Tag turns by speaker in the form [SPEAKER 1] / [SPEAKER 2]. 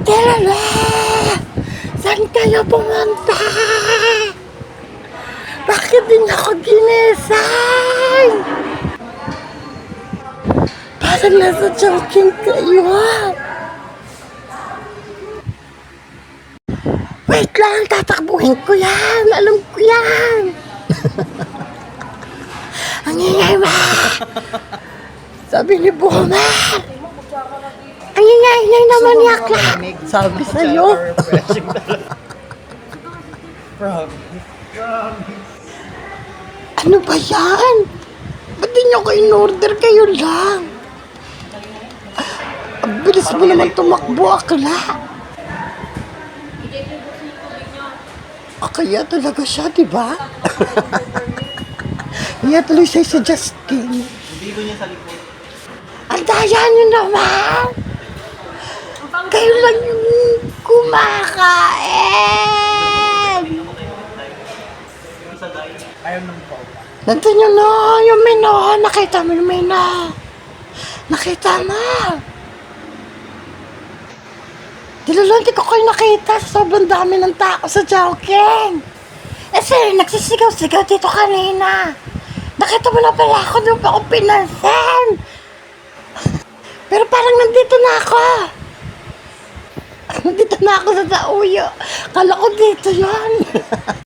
[SPEAKER 1] Tilala! Saan kayo pumunta? Bakit din ako ginisang? Parang nasa joking kayo. Wait lang, tatakbuhin ko yan. Alam ko yan. Ang ingay mo. Sabi ni Boomer. Ang ingay naman yakla. Sabi sa'yo. Ano ba yan? Ba't di nyo ko in-order kayo lang? Ang bilis mo naman tumakbo, akla. Kaya talaga siya, diba? Kaya tuloy siya sa Justin.
[SPEAKER 2] Hindi ko niya sa likod.
[SPEAKER 1] Ang daya nyo naman! Kayo lang yung kumakain!
[SPEAKER 2] Ayaw ng pau.
[SPEAKER 1] Nandun yun na, yung menu. Nakita mo yung menu. Nakita mo. Dilulong, di ko kayo nakita. Sobrang dami ng tao sa Chowking. Eh sir, nagsisigaw-sigaw dito kanina. Nakita mo na pala ako, doon pa ako pinansin. Pero parang nandito na ako. Nandito na ako sa Dauyo. Kala ko dito yan.